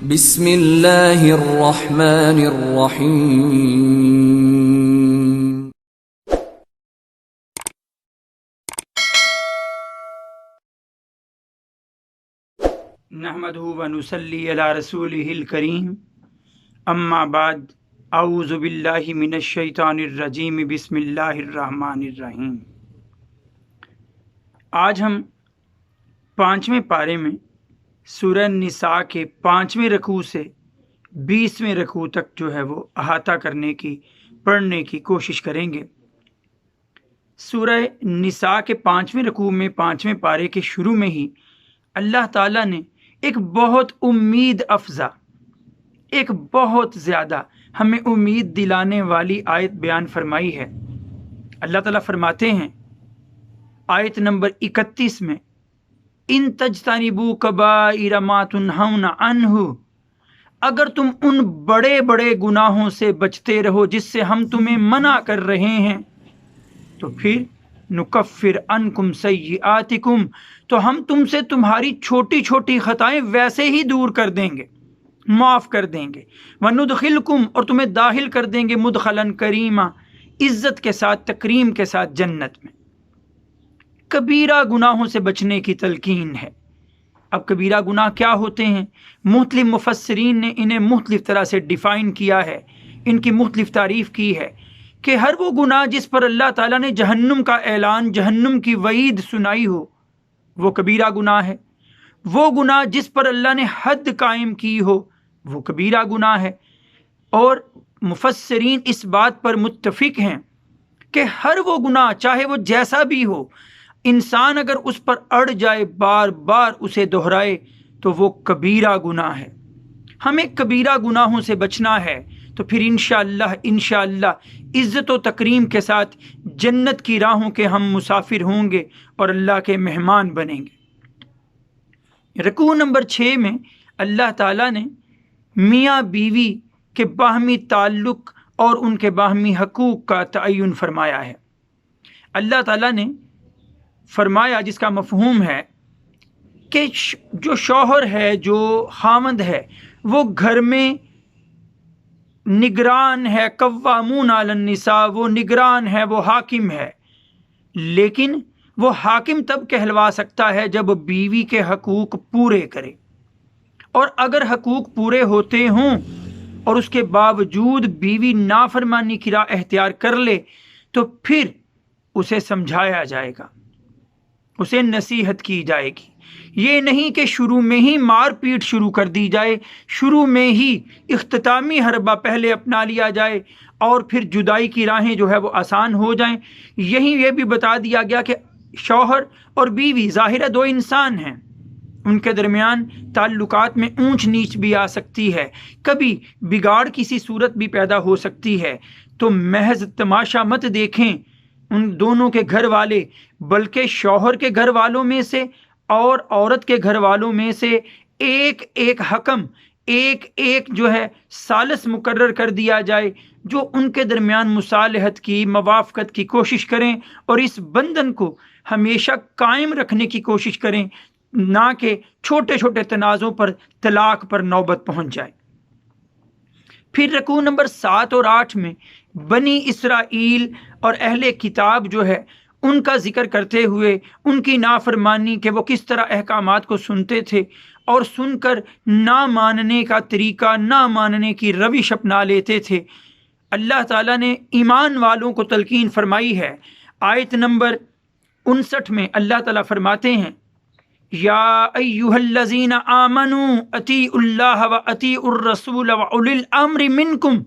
بسم اللہ الرحمن الرحیم۔ نحمدہ ونصلی علی رسولہ الکریم، اما بعد، اعوذ باللہ من الشیطان الرجیم، بسم اللہ الرحمن الرحیم۔ آج ہم 5ویں پارے میں سورہ نساء کے 5ویں رکوع سے 20ویں رکوع تک جو ہے وہ احاطہ کرنے کی پڑھنے کی کوشش کریں گے۔ سورہ نساء کے 5ویں رکوع میں 5ویں پارے کے شروع میں ہی اللہ تعالیٰ نے ایک بہت امید افزا، ایک بہت زیادہ ہمیں امید دلانے والی آیت بیان فرمائی ہے۔ اللہ تعالیٰ فرماتے ہیں آیت نمبر 31 میں، ان تجتنبوا کبائر ما تنہون عنہ، اگر تم ان بڑے بڑے گناہوں سے بچتے رہو جس سے ہم تمہیں منع کر رہے ہیں، تو پھر نکفر عنکم سیئاتکم، تو ہم تم سے تمہاری چھوٹی چھوٹی خطائیں ویسے ہی دور کر دیں گے، معاف کر دیں گے، وندخلکم، اور تمہیں داخل کر دیں گے، مدخلا کریما، عزت کے ساتھ، تکریم کے ساتھ جنت میں۔ کبیرہ گناہوں سے بچنے کی تلقین ہے۔ اب کبیرہ گناہ کیا ہوتے ہیں؟ مختلف مفسرین نے انہیں مختلف طرح سے ڈیفائن کیا ہے، ان کی مختلف تعریف کی ہے کہ ہر وہ گناہ جس پر اللہ تعالیٰ نے جہنم کا اعلان، جہنم کی وعید سنائی ہو، وہ کبیرہ گناہ ہے۔ وہ گناہ جس پر اللہ نے حد قائم کی ہو، وہ کبیرہ گناہ ہے۔ اور مفسرین اس بات پر متفق ہیں کہ ہر وہ گناہ چاہے وہ جیسا بھی ہو، انسان اگر اس پر اڑ جائے، بار بار اسے دہرائے، تو وہ کبیرہ گناہ ہے۔ ہمیں کبیرہ گناہوں سے بچنا ہے، تو پھر انشاءاللہ عزت و تکریم کے ساتھ جنت کی راہوں کے ہم مسافر ہوں گے اور اللہ کے مہمان بنیں گے۔ رکوع نمبر 6 میں اللہ تعالیٰ نے میاں بیوی کے باہمی تعلق اور ان کے باہمی حقوق کا تعین فرمایا ہے۔ اللہ تعالیٰ نے فرمایا، جس کا مفہوم ہے کہ جو شوہر ہے، جو خاوند ہے، وہ گھر میں نگران ہے، قوامون علی النساء، وہ نگران ہے، وہ حاکم ہے، لیکن وہ حاکم تب کہلوا سکتا ہے جب بیوی کے حقوق پورے کرے، اور اگر حقوق پورے ہوتے ہوں اور اس کے باوجود بیوی نافرمانی کی راہ اختیار کر لے، تو پھر اسے سمجھایا جائے گا، اسے نصیحت کی جائے گی۔ یہ نہیں کہ شروع میں ہی مار پیٹ شروع کر دی جائے، شروع میں ہی اختتامی حربہ پہلے اپنا لیا جائے اور پھر جدائی کی راہیں جو ہے وہ آسان ہو جائیں۔ یہیں یہ بھی بتا دیا گیا کہ شوہر اور بیوی ظاہر دو انسان ہیں، ان کے درمیان تعلقات میں اونچ نیچ بھی آ سکتی ہے، کبھی بگاڑ کسی صورت بھی پیدا ہو سکتی ہے، تو محض تماشا مت دیکھیں ان دونوں کے گھر والے، بلکہ شوہر کے گھر والوں میں سے اور عورت کے گھر والوں میں سے ایک ایک حکم، ایک ایک جو ہے ثالث مقرر کر دیا جائے، جو ان کے درمیان مصالحت کی، موافقت کی کوشش کریں اور اس بندھن کو ہمیشہ قائم رکھنے کی کوشش کریں، نہ کہ چھوٹے چھوٹے تنازعوں پر، طلاق پر نوبت پہنچ جائے۔ پھر رکوع نمبر 7 اور 8 میں بنی اسرائیل اور اہل کتاب جو ہے ان کا ذکر کرتے ہوئے ان کی نافرمانی، کہ وہ کس طرح احکامات کو سنتے تھے اور سن کر نہ ماننے کا طریقہ، نہ ماننے کی روش اپنا لیتے تھے، اللہ تعالیٰ نے ایمان والوں کو تلقین فرمائی ہے۔ آیت نمبر 59 میں اللہ تعالیٰ فرماتے ہیں، یا ایھا الذین آمنوا اطیعوا اللہ واطیعوا الرسول واولی الامر منکم،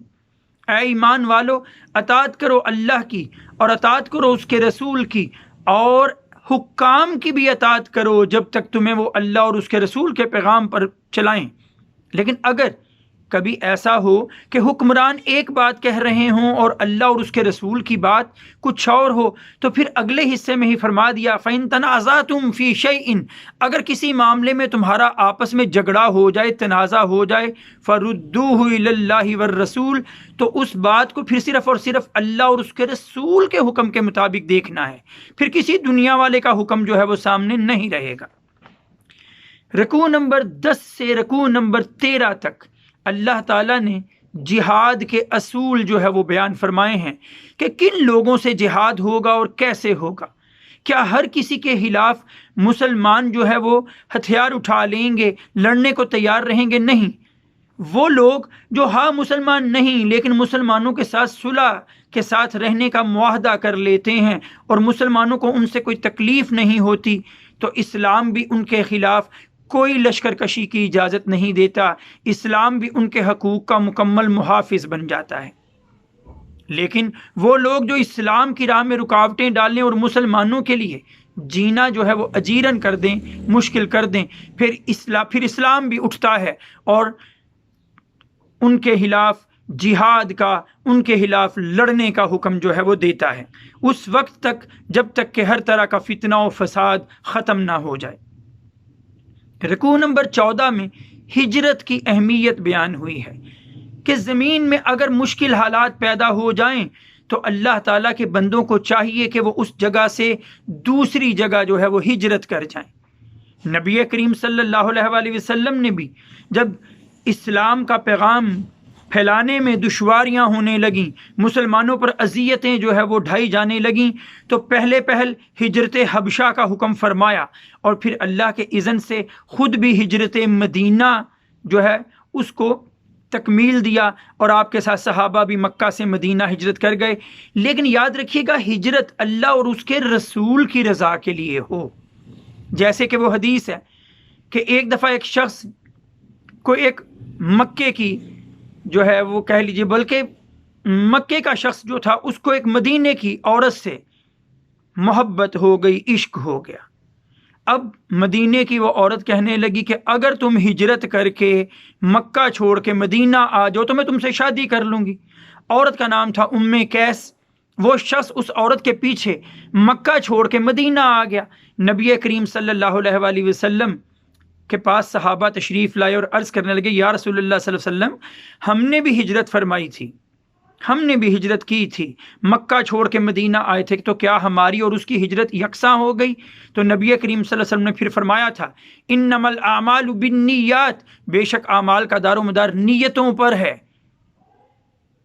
اے ایمان والو، اطاعت کرو اللہ کی اور اطاعت کرو اس کے رسول کی، اور حکام کی بھی اطاعت کرو جب تک تمہیں وہ اللہ اور اس کے رسول کے پیغام پر چلائیں۔ لیکن اگر کبھی ایسا ہو کہ حکمران ایک بات کہہ رہے ہوں اور اللہ اور اس کے رسول کی بات کچھ اور ہو، تو پھر اگلے حصے میں ہی فرما دیا، فَإِن تَنَازَعْتُمْ فِي شَيْءٍ، اگر کسی معاملے میں تمہارا آپس میں جھگڑا ہو جائے، تنازع ہو جائے، فَرُدُّوهُ إِلَى اللَّهِ وَالرَّسُولِ، تو اس بات کو پھر صرف اور صرف اللہ اور اس کے رسول کے حکم کے مطابق دیکھنا ہے، پھر کسی دنیا والے کا حکم جو ہے وہ سامنے نہیں رہے گا۔ رکوع نمبر 10 سے رکوع نمبر 13 تک اللہ تعالیٰ نے جہاد کے اصول جو ہے وہ بیان فرمائے ہیں کہ کن لوگوں سے جہاد ہوگا اور کیسے ہوگا۔ کیا ہر کسی کے خلاف مسلمان جو ہے وہ ہتھیار اٹھا لیں گے، لڑنے کو تیار رہیں گے؟ نہیں، وہ لوگ جو ہاں مسلمان نہیں لیکن مسلمانوں کے ساتھ صلح کے ساتھ رہنے کا معاہدہ کر لیتے ہیں اور مسلمانوں کو ان سے کوئی تکلیف نہیں ہوتی، تو اسلام بھی ان کے خلاف کوئی لشکر کشی کی اجازت نہیں دیتا، اسلام بھی ان کے حقوق کا مکمل محافظ بن جاتا ہے۔ لیکن وہ لوگ جو اسلام کی راہ میں رکاوٹیں ڈالیں اور مسلمانوں کے لیے جینا جو ہے وہ اجیرن کر دیں، مشکل کر دیں، پھر اسلام بھی اٹھتا ہے اور ان کے خلاف جہاد کا، ان کے خلاف لڑنے کا حکم جو ہے وہ دیتا ہے، اس وقت تک جب تک کہ ہر طرح کا فتنہ و فساد ختم نہ ہو جائے۔ رکوع نمبر 14 میں ہجرت کی اہمیت بیان ہوئی ہے کہ زمین میں اگر مشکل حالات پیدا ہو جائیں تو اللہ تعالیٰ کے بندوں کو چاہیے کہ وہ اس جگہ سے دوسری جگہ جو ہے وہ ہجرت کر جائیں۔ نبی کریم صلی اللہ علیہ وآلہ وسلم نے بھی جب اسلام کا پیغام پھیلانے میں دشواریاں ہونے لگیں، مسلمانوں پر اذیتیں جو ہے وہ ڈھائی جانے لگیں، تو پہلے ہجرت حبشہ کا حکم فرمایا اور پھر اللہ کے اذن سے خود بھی ہجرت مدینہ جو ہے اس کو تکمیل دیا اور آپ کے ساتھ صحابہ بھی مکہ سے مدینہ ہجرت کر گئے۔ لیکن یاد رکھیے گا، ہجرت اللہ اور اس کے رسول کی رضا کے لیے ہو۔ جیسے کہ وہ حدیث ہے کہ ایک دفعہ ایک شخص کو ایک مکے کی جو ہے وہ کہہ لیجیے، بلکہ مکے کا شخص جو تھا اس کو ایک مدینے کی عورت سے محبت ہو گئی، عشق ہو گیا۔ اب مدینے کی وہ عورت کہنے لگی کہ اگر تم ہجرت کر کے مکہ چھوڑ کے مدینہ آ جاؤ تو میں تم سے شادی کر لوں گی۔ عورت کا نام تھا قیس۔ وہ شخص اس عورت کے پیچھے مکہ چھوڑ کے مدینہ آ گیا۔ نبی کریم صلی اللہ علیہ وآلہ وسلم کے پاس صحابہ تشریف لائے اور عرض کرنے لگے، یا رسول اللہ صلی اللہ علیہ وسلم، ہم نے بھی ہجرت فرمائی تھی، ہم نے بھی ہجرت کی تھی، مکہ چھوڑ کے مدینہ آئے تھے، تو کیا ہماری اور اس کی ہجرت یکساں ہو گئی؟ تو نبی کریم صلی اللہ علیہ وسلم نے پھر فرمایا تھا، انما الاعمال بالنیات، بے شک اعمال کا دار و مدار نیتوں پر ہے،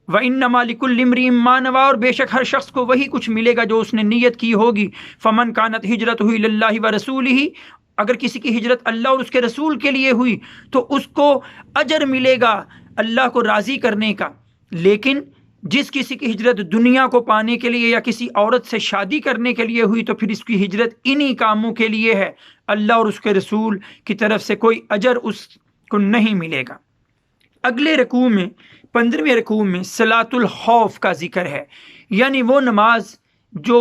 وانما لکل امرئ ما نوى، اور بے شک ہر شخص کو وہی کچھ ملے گا جو اس نے نیت کی ہوگی۔ فمن كانت ہجرتہ الی اللہ ورسولہ، اگر کسی کی ہجرت اللہ اور اس کے رسول کے لیے ہوئی تو اس کو اجر ملے گا اللہ کو راضی کرنے کا۔ لیکن جس کسی کی ہجرت دنیا کو پانے کے لیے یا کسی عورت سے شادی کرنے کے لیے ہوئی تو پھر اس کی ہجرت انہی کاموں کے لیے ہے، اللہ اور اس کے رسول کی طرف سے کوئی اجر اس کو نہیں ملے گا۔ اگلے رکوع میں 15ویں رکوع میں صلاۃ الخوف کا ذکر ہے، یعنی وہ نماز جو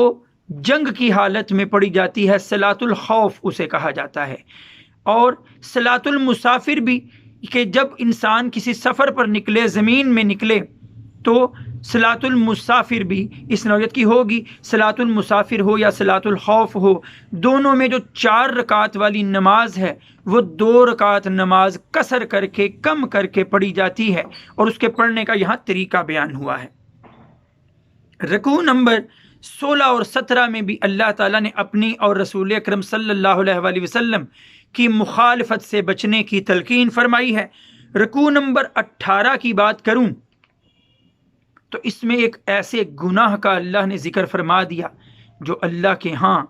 جنگ کی حالت میں پڑھی جاتی ہے، صلاۃ الخوف اسے کہا جاتا ہے۔ اور صلاۃ المسافر بھی، کہ جب انسان کسی سفر پر نکلے، زمین میں نکلے، تو صلاۃ المسافر بھی اس نوعیت کی ہوگی۔ صلاۃ المسافر ہو یا صلاۃ الخوف ہو، دونوں میں جو 4 رکعت والی نماز ہے وہ 2 رکعت نماز قصر کر کے، کم کر کے پڑھی جاتی ہے، اور اس کے پڑھنے کا یہاں طریقہ بیان ہوا ہے۔ رکوع نمبر 16 اور 17 میں بھی اللہ تعالیٰ نے اپنی اور رسول اکرم صلی اللہ علیہ وآلہ وسلم کی مخالفت سے بچنے کی تلقین فرمائی ہے۔ رکوع نمبر 18 کی بات کروں تو اس میں ایک ایسے گناہ کا اللہ نے ذکر فرما دیا جو اللہ کے ہاں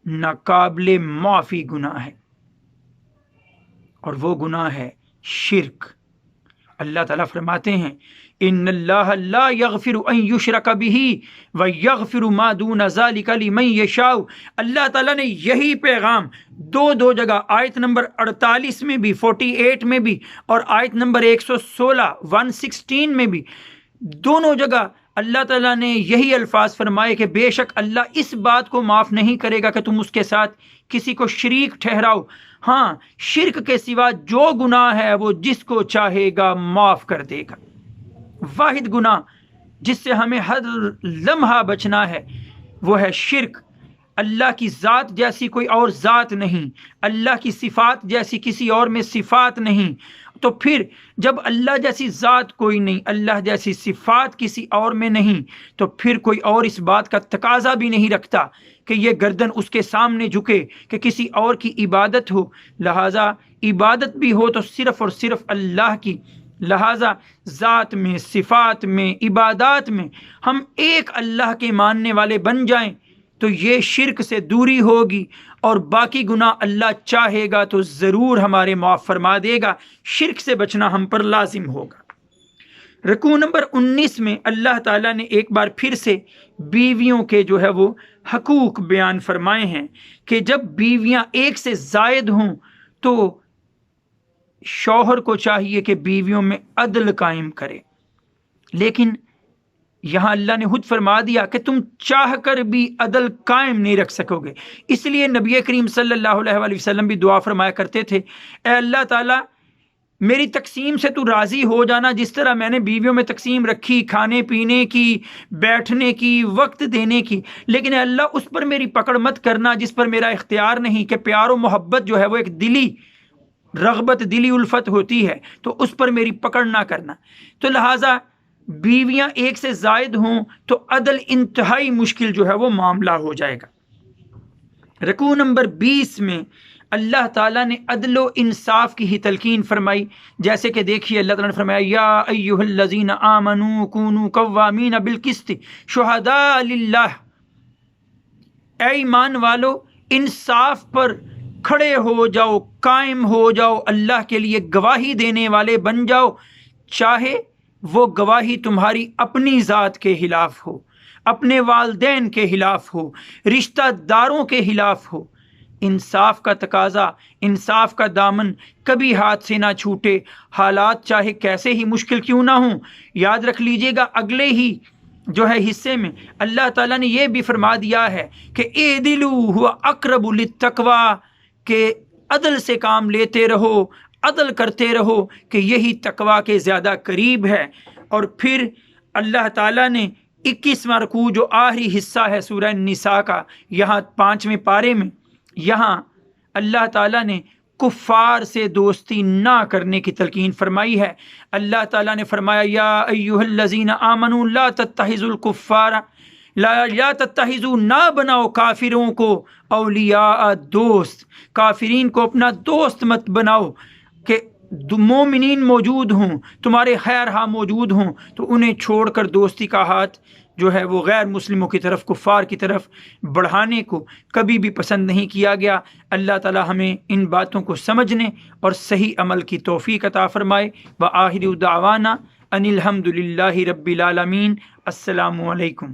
ناقابل معافی گناہ ہے، اور وہ گناہ ہے شرک۔ اللہ تعالیٰ فرماتے ہیں، ان اللہ لا یغفر ان یشرک بہ ویغفر ما دون ذلک لمن یشاء۔ اللہ تعالیٰ نے یہی پیغام دو جگہ، آیت نمبر 48 میں بھی، 48 میں بھی، اور آیت نمبر 116 میں بھی، دونوں جگہ اللہ تعالیٰ نے یہی الفاظ فرمائے کہ بے شک اللہ اس بات کو معاف نہیں کرے گا کہ تم اس کے ساتھ کسی کو شریک ٹھہراؤ، ہاں شرک کے سوا جو گناہ ہے وہ جس کو چاہے گا معاف کر دے گا۔ واحد گناہ جس سے ہمیں ہر لمحہ بچنا ہے وہ ہے شرک۔ اللہ کی ذات جیسی کوئی اور ذات نہیں، اللہ کی صفات جیسی کسی اور میں صفات نہیں، تو پھر جب اللہ جیسی ذات کوئی نہیں، اللہ جیسی صفات کسی اور میں نہیں، تو پھر کوئی اور اس بات کا تقاضا بھی نہیں رکھتا کہ یہ گردن اس کے سامنے جھکے، کہ کسی اور کی عبادت ہو۔ لہٰذا عبادت بھی ہو تو صرف اور صرف اللہ کی، لہٰذا ذات میں، صفات میں، عبادات میں ہم ایک اللہ کے ماننے والے بن جائیں تو یہ شرک سے دوری ہوگی، اور باقی گناہ اللہ چاہے گا تو ضرور ہمارے معاف فرما دے گا۔ شرک سے بچنا ہم پر لازم ہوگا۔ رکوع نمبر 19 میں اللہ تعالیٰ نے ایک بار پھر سے بیویوں کے جو ہے وہ حقوق بیان فرمائے ہیں کہ جب بیویاں ایک سے زائد ہوں تو شوہر کو چاہیے کہ بیویوں میں عدل قائم کرے، لیکن یہاں اللہ نے خود فرما دیا کہ تم چاہ کر بھی عدل قائم نہیں رکھ سکو گے۔ اس لیے نبی کریم صلی اللہ علیہ وآلہ وسلم بھی دعا فرمایا کرتے تھے، اے اللہ تعالیٰ میری تقسیم سے تو راضی ہو جانا، جس طرح میں نے بیویوں میں تقسیم رکھی، کھانے پینے کی، بیٹھنے کی، وقت دینے کی، لیکن اے اللہ اس پر میری پکڑ مت کرنا جس پر میرا اختیار نہیں، کہ پیار و محبت جو ہے وہ ایک دلی رغبت، دلی الفت ہوتی ہے، تو اس پر میری پکڑ نہ کرنا۔ تو لہٰذا بیویاں ایک سے زائد ہوں تو عدل انتہائی مشکل جو ہے وہ معاملہ ہو جائے گا۔ رکوع نمبر 20 میں اللہ تعالیٰ نے عدل و انصاف کی ہی تلقین فرمائی، جیسے کہ دیکھیے اللہ تعالیٰ نے فرمایا یا ایھا الذین آمنوا کونوا قوامین بالقسط شہداء للہ، اے ایمان والو انصاف پر کھڑے ہو جاؤ، قائم ہو جاؤ، اللہ کے لیے گواہی دینے والے بن جاؤ، چاہے وہ گواہی تمہاری اپنی ذات کے خلاف ہو، اپنے والدین کے خلاف ہو، رشتہ داروں کے خلاف ہو۔ انصاف کا تقاضا، انصاف کا دامن کبھی ہاتھ سے نہ چھوٹے، حالات چاہے کیسے ہی مشکل کیوں نہ ہوں۔ یاد رکھ لیجئے گا اگلے ہی جو ہے حصے میں اللہ تعالیٰ نے یہ بھی فرما دیا ہے کہ اعدلوا هو اقرب للتقوی، کہ عدل سے کام لیتے رہو، عدل کرتے رہو، کہ یہی تقوی کے زیادہ قریب ہے۔ اور پھر اللہ تعالیٰ نے 21واں رکوع جو آخری حصہ ہے سورہ النساء کا، یہاں 5ویں پارے میں یہاں اللہ تعالیٰ نے کفار سے دوستی نہ کرنے کی تلقین فرمائی ہے۔ اللہ تعالیٰ نے فرمایا یا ایھا الذین آمنوا لا تتخذوا الکفار، یا تتخذوا، نہ بناؤ کافروں کو اولیاء، دوست، کافرین کو اپنا دوست مت بناؤ، کہ مومنین موجود ہوں، تمہارے خیر ہاں موجود ہوں تو انہیں چھوڑ کر دوستی کا ہاتھ جو ہے وہ غیر مسلموں کی طرف، کفار کی طرف بڑھانے کو کبھی بھی پسند نہیں کیا گیا۔ اللہ تعالی ہمیں ان باتوں کو سمجھنے اور صحیح عمل کی توفیق عطا فرمائے۔ وآخر دعوانا ان الحمد للہ رب العالمین۔ السلام علیکم۔